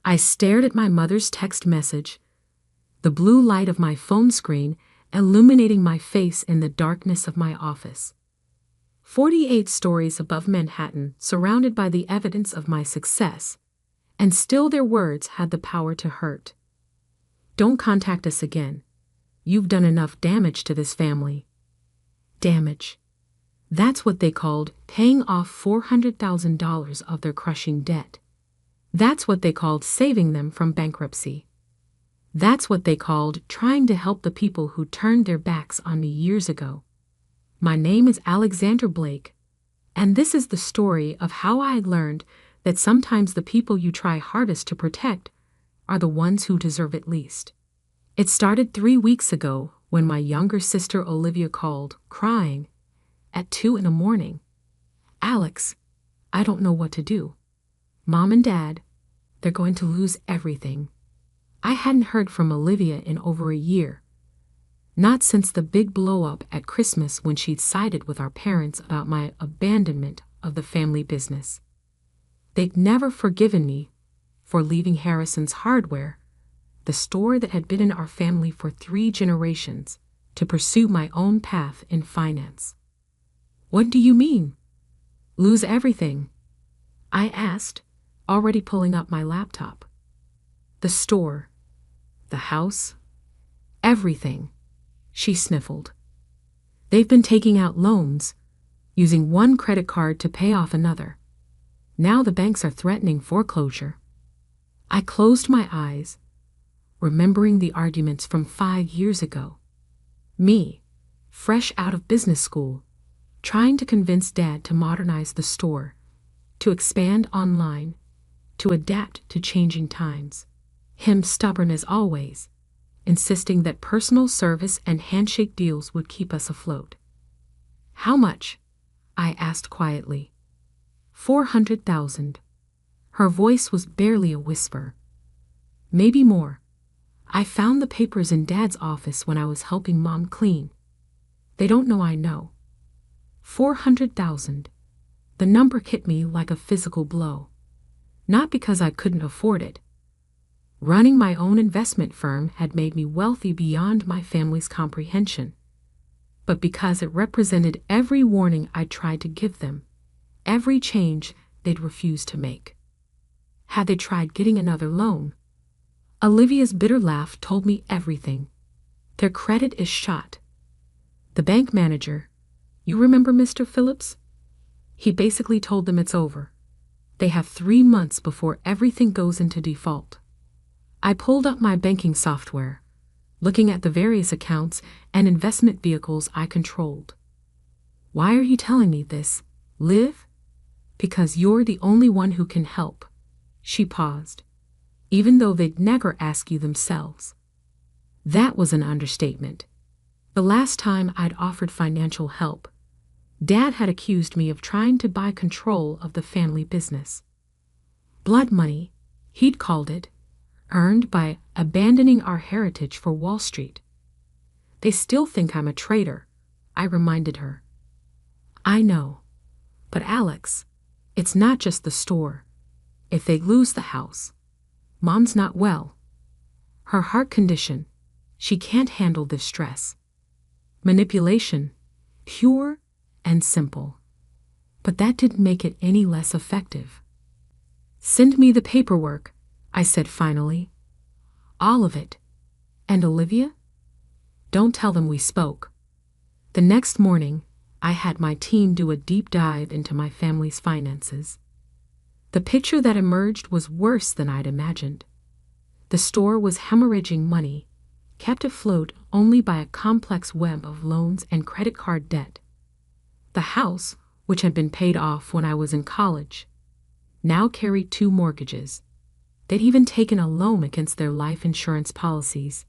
I stared at my mother's text message, the blue light of my phone screen illuminating my face in the darkness of my office. 48 stories above Manhattan, surrounded by the evidence of my success, and still their words had the power to hurt. Don't contact us again. You've done enough damage to this family. Damage. That's what they called paying off $400,000 of their crushing debt. That's what they called saving them from bankruptcy. That's what they called trying to help the people who turned their backs on me years ago. My name is Alexander Blake, and this is the story of how I learned that sometimes the people you try hardest to protect are the ones who deserve it least. It started 3 weeks ago when my younger sister Olivia called, crying, at 2 a.m. Alex, I don't know what to do. Mom and Dad, they're going to lose everything. I hadn't heard from Olivia in over a year. Not since the big blow-up at Christmas when she'd sided with our parents about my abandonment of the family business. They'd never forgiven me for leaving Harrison's Hardware, the store that had been in our family for 3 generations, to pursue my own path in finance. What do you mean? Lose everything? I asked, already pulling up my laptop. The store, the house, everything, she sniffled. They've been taking out loans, using one credit card to pay off another. Now the banks are threatening foreclosure. I closed my eyes, remembering the arguments from 5 years ago. Me, fresh out of business school, trying to convince Dad to modernize the store, to expand online, to adapt to changing times. Him stubborn as always, insisting that personal service and handshake deals would keep us afloat. How much? I asked quietly. $400,000. Her voice was barely a whisper. Maybe more. I found the papers in Dad's office when I was helping Mom clean. They don't know I know. 400,000. The number hit me like a physical blow. Not because I couldn't afford it. Running my own investment firm had made me wealthy beyond my family's comprehension, but because it represented every warning I tried to give them, every change they'd refused to make. Had they tried getting another loan? Olivia's bitter laugh told me everything. Their credit is shot. The bank manager, you remember Mr. Phillips? He basically told them it's over. They have 3 months before everything goes into default. I pulled up my banking software, looking at the various accounts and investment vehicles I controlled. Why are you telling me this, Liv? Because you're the only one who can help. She paused, even though they'd never ask you themselves. That was an understatement. The last time I'd offered financial help, Dad had accused me of trying to buy control of the family business. Blood money, he'd called it, earned by abandoning our heritage for Wall Street. They still think I'm a traitor, I reminded her. I know, but Alex, it's not just the store. If they lose the house, Mom's not well. Her heart condition, she can't handle this stress. Manipulation, pure and simple. But that didn't make it any less effective. Send me the paperwork, I said finally. All of it. And Olivia? Don't tell them we spoke. The next morning, I had my team do a deep dive into my family's finances. The picture that emerged was worse than I'd imagined. The store was hemorrhaging money, kept afloat only by a complex web of loans and credit card debt. The house, which had been paid off when I was in college, now carried 2 mortgages. They'd even taken a loan against their life insurance policies.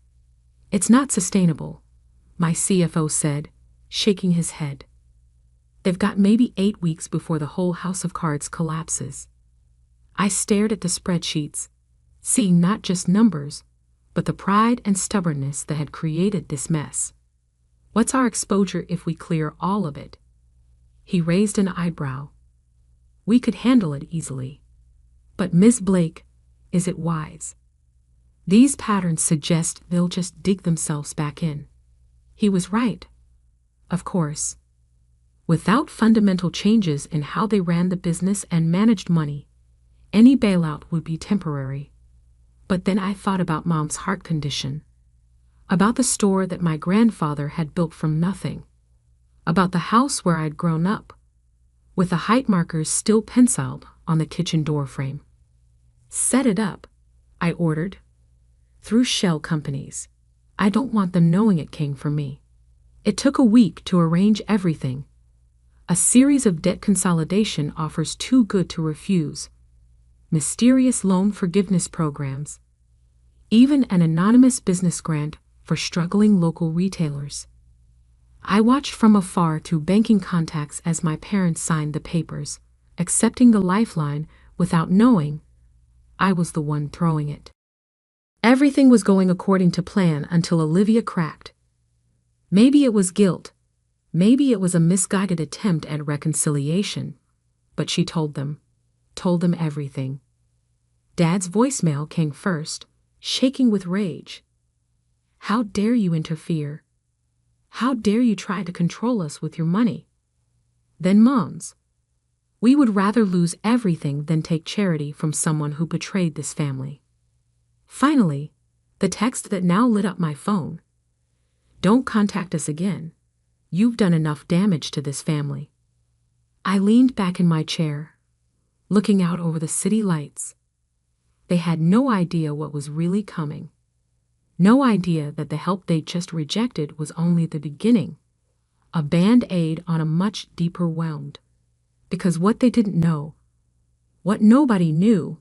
It's not sustainable, my CFO said, shaking his head. They've got maybe 8 weeks before the whole house of cards collapses. I stared at the spreadsheets, seeing not just numbers, but the pride and stubbornness that had created this mess. What's our exposure if we clear all of it? He raised an eyebrow. We could handle it easily. But Ms. Blake, is it wise? These patterns suggest they'll just dig themselves back in. He was right. Of course. Without fundamental changes in how they ran the business and managed money, any bailout would be temporary. But then I thought about Mom's heart condition, about the store that my grandfather had built from nothing, about the house where I'd grown up, with the height markers still penciled on the kitchen door frame. Set it up, I ordered. Through shell companies. I don't want them knowing it came from me. It took a week to arrange everything. A series of debt consolidation offers too good to refuse. Mysterious loan forgiveness programs. Even an anonymous business grant for struggling local retailers. I watched from afar through banking contacts as my parents signed the papers, accepting the lifeline without knowing I was the one throwing it. Everything was going according to plan until Olivia cracked. Maybe it was guilt. Maybe it was a misguided attempt at reconciliation. But she told them everything. Dad's voicemail came first, shaking with rage. How dare you interfere? How dare you try to control us with your money? Then Mom's. We would rather lose everything than take charity from someone who betrayed this family. Finally, the text that now lit up my phone. Don't contact us again. You've done enough damage to this family. I leaned back in my chair, looking out over the city lights. They had no idea what was really coming. No idea that the help they'd just rejected was only the beginning, a band-aid on a much deeper wound. Because what they didn't know, what nobody knew,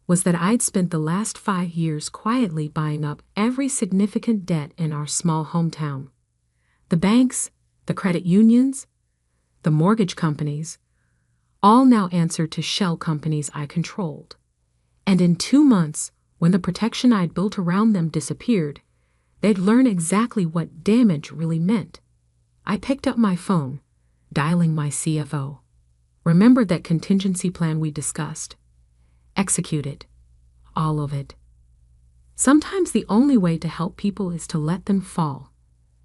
was that I'd spent the last 5 years quietly buying up every significant debt in our small hometown. The banks, the credit unions, the mortgage companies, all now answered to shell companies I controlled. And in 2 months, when the protection I'd built around them disappeared, they'd learn exactly what damage really meant. I picked up my phone, dialing my CFO. Remember that contingency plan we discussed? Execute it. All of it. Sometimes the only way to help people is to let them fall.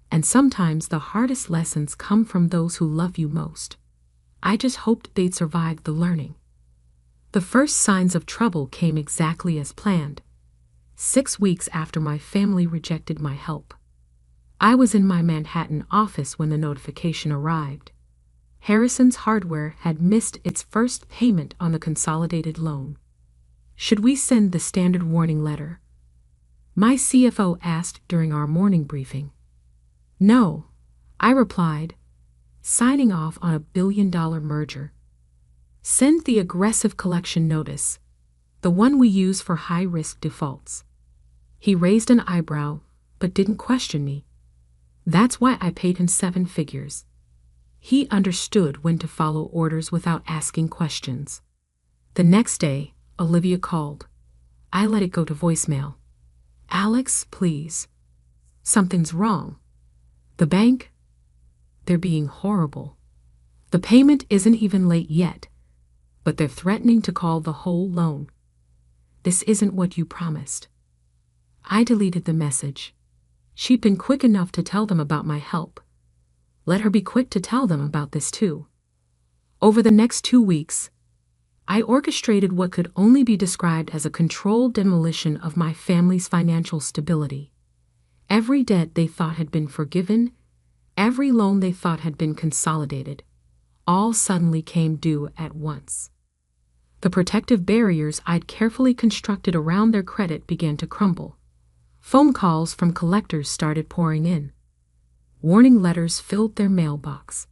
And sometimes the hardest lessons come from those who love you most. I just hoped they'd survive the learning. The first signs of trouble came exactly as planned. 6 weeks after my family rejected my help. I was in my Manhattan office when the notification arrived. Harrison's Hardware had missed its first payment on the consolidated loan. Should we send the standard warning letter? My CFO asked during our morning briefing. No, I replied, signing off on a billion-dollar merger. Send the aggressive collection notice, the one we use for high-risk defaults. He raised an eyebrow, but didn't question me. That's why I paid him 7 figures. He understood when to follow orders without asking questions. The next day, Olivia called. I let it go to voicemail. Alex, please. Something's wrong. The bank? They're being horrible. The payment isn't even late yet, but they're threatening to call the whole loan. This isn't what you promised. I deleted the message. She'd been quick enough to tell them about my help. Let her be quick to tell them about this too. Over the next 2 weeks, I orchestrated what could only be described as a controlled demolition of my family's financial stability. Every debt they thought had been forgiven, every loan they thought had been consolidated, all suddenly came due at once. The protective barriers I'd carefully constructed around their credit began to crumble. Phone calls from collectors started pouring in. Warning letters filled their mailbox.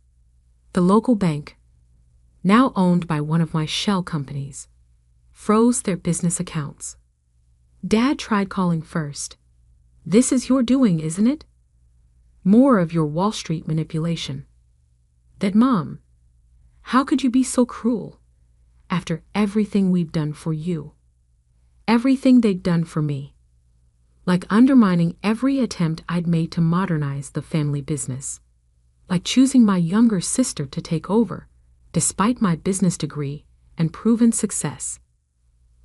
The local bank, now owned by one of my shell companies, froze their business accounts. Dad tried calling first. This is your doing, isn't it? More of your Wall Street manipulation. Then Mom, how could you be so cruel? After everything we've done for you. Everything they'd done for me. Like undermining every attempt I'd made to modernize the family business. Like choosing my younger sister to take over, despite my business degree and proven success.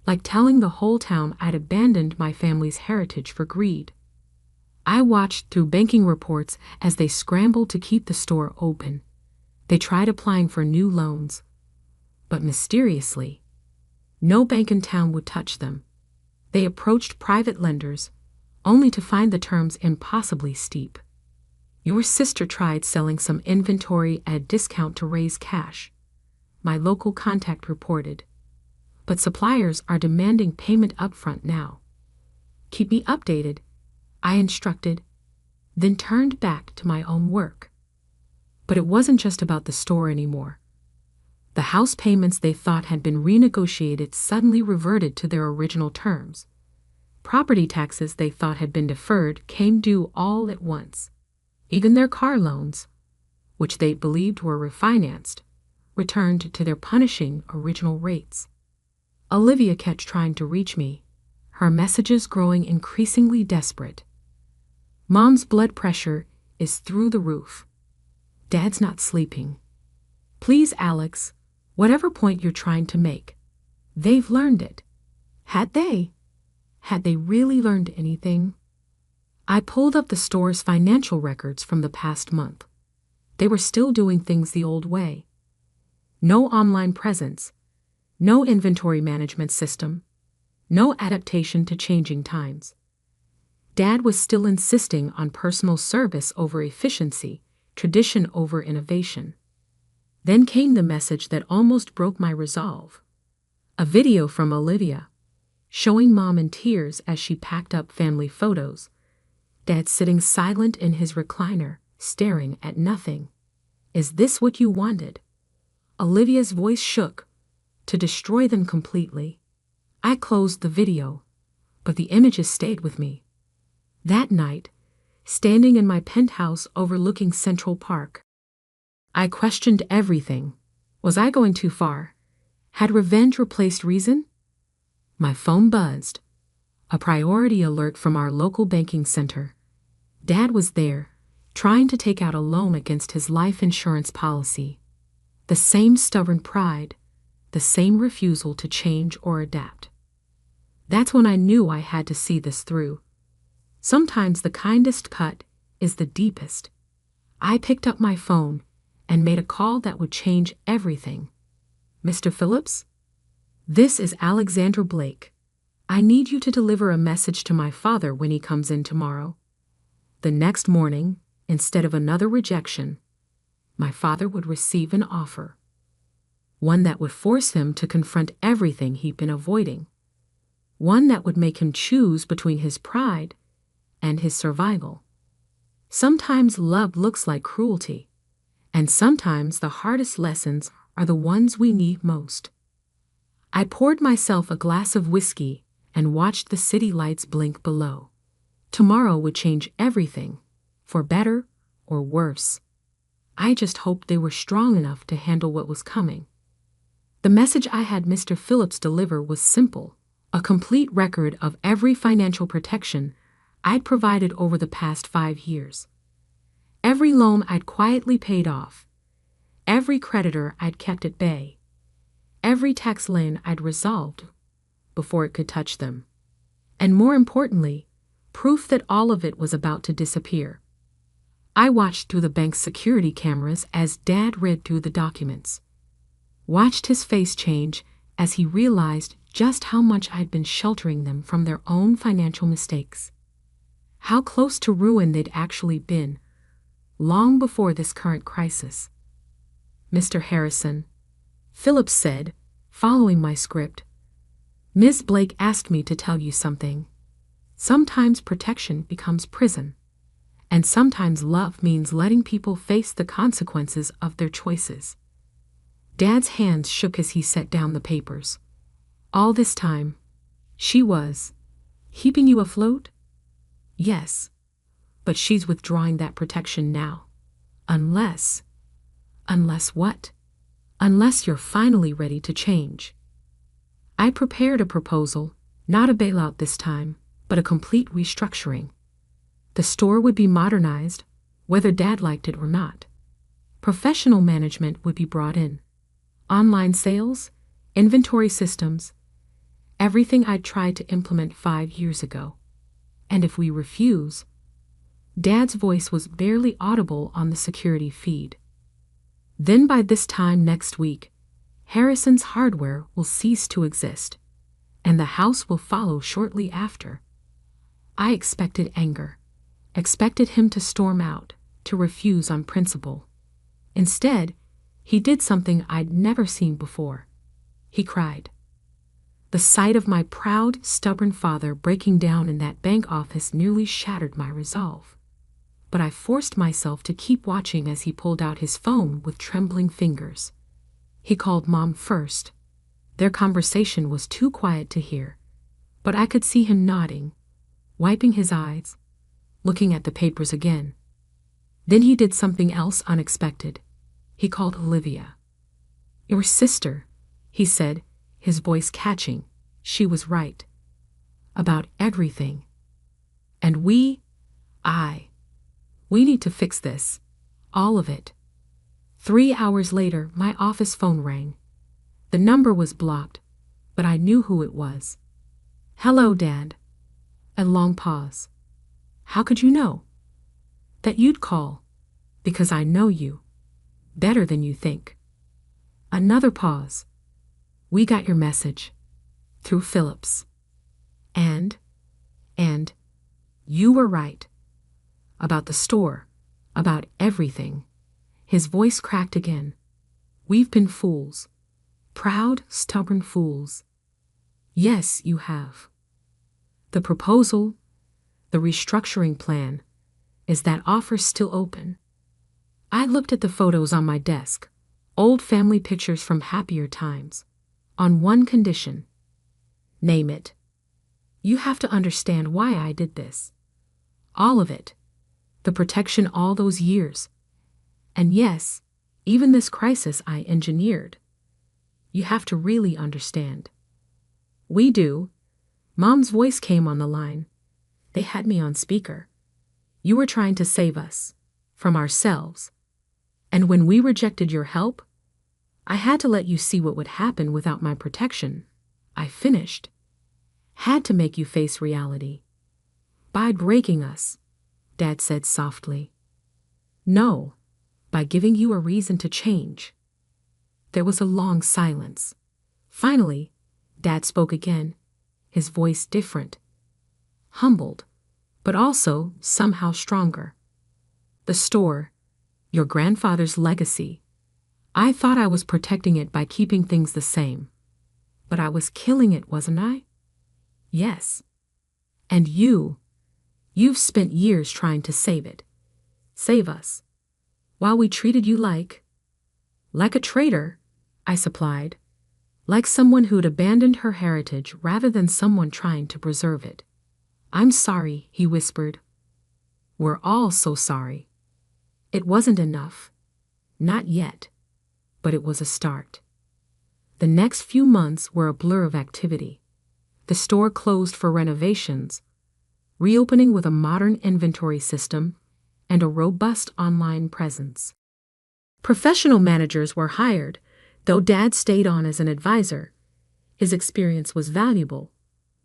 like telling the whole town I'd abandoned my family's heritage for greed. I watched through banking reports as they scrambled to keep the store open. They tried applying for new loans, but mysteriously, no bank in town would touch them. They approached private lenders, only to find the terms impossibly steep. Your sister tried selling some inventory at a discount to raise cash, my local contact reported. But suppliers are demanding payment upfront now. Keep me updated, I instructed, then turned back to my own work. But it wasn't just about the store anymore. The house payments they thought had been renegotiated suddenly reverted to their original terms. Property taxes they thought had been deferred came due all at once. Even their car loans, which they believed were refinanced, returned to their punishing original rates. Olivia kept trying to reach me, her messages growing increasingly desperate. Mom's blood pressure is through the roof. Dad's not sleeping. Please, Alex, whatever point you're trying to make. They've learned it. Had they? Had they really learned anything? I pulled up the store's financial records from the past month. They were still doing things the old way. No online presence, no inventory management system, no adaptation to changing times. Dad was still insisting on personal service over efficiency, tradition over innovation. Then came the message that almost broke my resolve. A video from Olivia, showing Mom in tears as she packed up family photos. Dad sitting silent in his recliner, staring at nothing. Is this what you wanted? Olivia's voice shook. To destroy them completely. I closed the video, but the images stayed with me. That night, standing in my penthouse overlooking Central Park, I questioned everything. Was I going too far? Had revenge replaced reason? My phone buzzed. A priority alert from our local banking center. Dad was there, trying to take out a loan against his life insurance policy. The same stubborn pride, the same refusal to change or adapt. That's when I knew I had to see this through. Sometimes the kindest cut is the deepest. I picked up my phone and made a call that would change everything. Mr. Phillips? This is Alexandra Blake. I need you to deliver a message to my father when he comes in tomorrow. The next morning, instead of another rejection, my father would receive an offer. One that would force him to confront everything he'd been avoiding. One that would make him choose between his pride and his survival. Sometimes love looks like cruelty, and sometimes the hardest lessons are the ones we need most. I poured myself a glass of whiskey and watched the city lights blink below. Tomorrow would change everything, for better or worse. I just hoped they were strong enough to handle what was coming. The message I had Mr. Phillips deliver was simple, a complete record of every financial protection I'd provided over the past 5 years. Every loan I'd quietly paid off, every creditor I'd kept at bay, every tax lien I'd resolved before it could touch them. And more importantly, proof that all of it was about to disappear. I watched through the bank's security cameras as Dad read through the documents. Watched his face change as he realized just how much I'd been sheltering them from their own financial mistakes. How close to ruin they'd actually been, long before this current crisis. Mr. Harrison, Phillips said, following my script, Ms. Blake asked me to tell you something. Sometimes protection becomes prison, and sometimes love means letting people face the consequences of their choices. Dad's hands shook as he set down the papers. All this time, she was keeping you afloat? Yes, but she's withdrawing that protection now. Unless what? Unless you're finally ready to change. I prepared a proposal, not a bailout this time, but a complete restructuring. The store would be modernized, whether Dad liked it or not. Professional management would be brought in. Online sales, inventory systems, everything I'd tried to implement 5 years ago. And if we refuse, Dad's voice was barely audible on the security feed. Then by this time next week, Harrison's hardware will cease to exist, and the house will follow shortly after. I expected anger, expected him to storm out, to refuse on principle. Instead, he did something I'd never seen before. He cried. The sight of my proud, stubborn father breaking down in that bank office nearly shattered my resolve. But I forced myself to keep watching as he pulled out his phone with trembling fingers. He called Mom first. Their conversation was too quiet to hear, but I could see him nodding, wiping his eyes, looking at the papers again. Then he did something else unexpected. He called Olivia. Your sister, he said, his voice catching. She was right. About everything. And we need to fix this. All of it. 3 hours later, my office phone rang. The number was blocked, but I knew who it was. Hello, Dad. A long pause. How could you know? That you'd call. Because I know you. Better than you think. Another pause. We got your message. Through Phillips. And you were right. About the store. About everything. His voice cracked again. We've been fools. Proud, stubborn fools. Yes, you have. The proposal, the restructuring plan, is that offer still open? I looked at the photos on my desk, old family pictures from happier times, on one condition. Name it. You have to understand why I did this. All of it. The protection all those years. And yes, even this crisis I engineered. You have to really understand. We do. Mom's voice came on the line. They had me on speaker. You were trying to save us. From ourselves. And when we rejected your help, I had to let you see what would happen without my protection. I finished. Had to make you face reality. By breaking us, Dad said softly. No, by giving you a reason to change. There was a long silence. Finally, Dad spoke again, his voice different. Humbled, but also somehow stronger. The store, your grandfather's legacy. I thought I was protecting it by keeping things the same. But I was killing it, wasn't I? Yes. And you've spent years trying to save it. Save us. While we treated you like a traitor, I supplied. Like someone who'd abandoned her heritage rather than someone trying to preserve it. I'm sorry, he whispered. We're all so sorry. It wasn't enough. Not yet. But it was a start. The next few months were a blur of activity. The store closed for renovations, reopening with a modern inventory system and a robust online presence. Professional managers were hired, though Dad stayed on as an advisor. His experience was valuable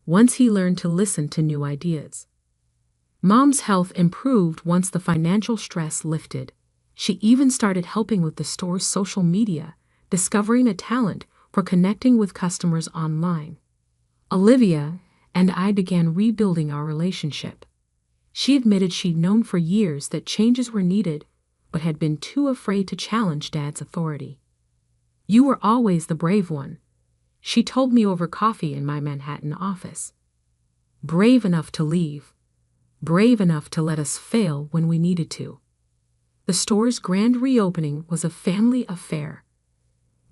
once he learned to listen to new ideas. Mom's health improved once the financial stress lifted. She even started helping with the store's social media, discovering a talent for connecting with customers online. Olivia and I began rebuilding our relationship. She admitted she'd known for years that changes were needed, but had been too afraid to challenge Dad's authority. You were always the brave one, she told me over coffee in my Manhattan office. Brave enough to leave. Brave enough to let us fail when we needed to. The store's grand reopening was a family affair.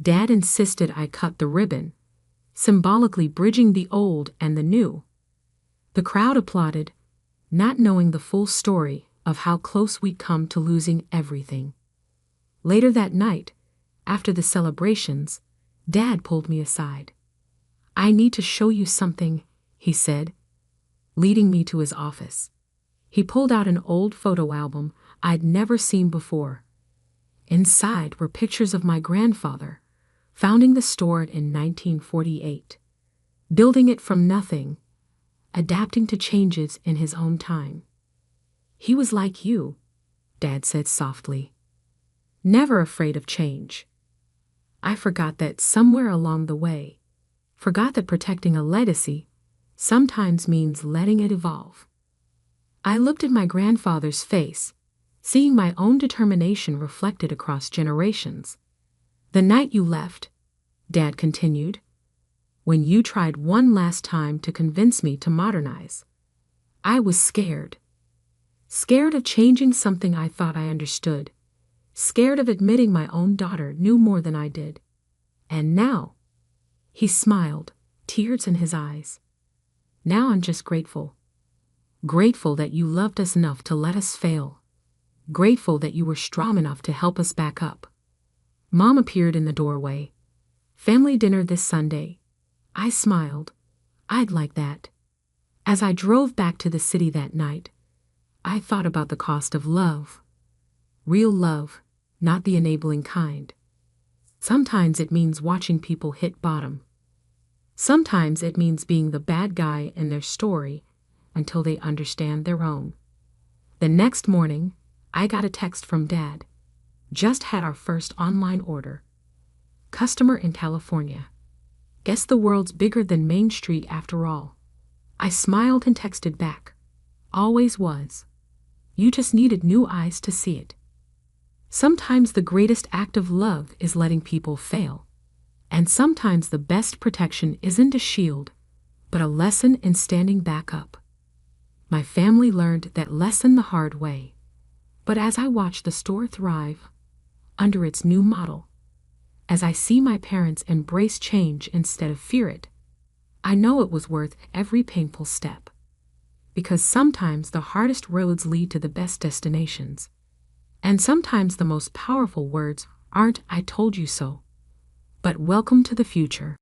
Dad insisted I cut the ribbon, symbolically bridging the old and the new. The crowd applauded, not knowing the full story of how close we'd come to losing everything. Later that night, after the celebrations, Dad pulled me aside. I need to show you something, he said, leading me to his office. He pulled out an old photo album I'd never seen before. Inside were pictures of my grandfather, founding the store in 1948. building it from nothing, adapting to changes in his own time. He was like you, Dad said softly, never afraid of change. I forgot that somewhere along the way, forgot that protecting a legacy sometimes means letting it evolve. I looked at my grandfather's face, seeing my own determination reflected across generations. The night you left, Dad continued, when you tried one last time to convince me to modernize, I was scared. Scared of changing something I thought I understood. Scared of admitting my own daughter knew more than I did. And now, he smiled, tears in his eyes. Now I'm just grateful. Grateful that you loved us enough to let us fail. Grateful that you were strong enough to help us back up. Mom appeared in the doorway. Family dinner this Sunday. I smiled. I'd like that. As I drove back to the city that night, I thought about the cost of love. Real love, not the enabling kind. Sometimes it means watching people hit bottom. Sometimes it means being the bad guy in their story until they understand their own. The next morning, I got a text from Dad. Just had our first online order. Customer in California. Guess the world's bigger than Main Street after all. I smiled and texted back. Always was. You just needed new eyes to see it. Sometimes the greatest act of love is letting people fail. And sometimes the best protection isn't a shield, but a lesson in standing back up. My family learned that lesson the hard way. But as I watch the store thrive under its new model, as I see my parents embrace change instead of fear it, I know it was worth every painful step. Because sometimes the hardest roads lead to the best destinations. And sometimes the most powerful words aren't "I told you so," but "welcome to the future."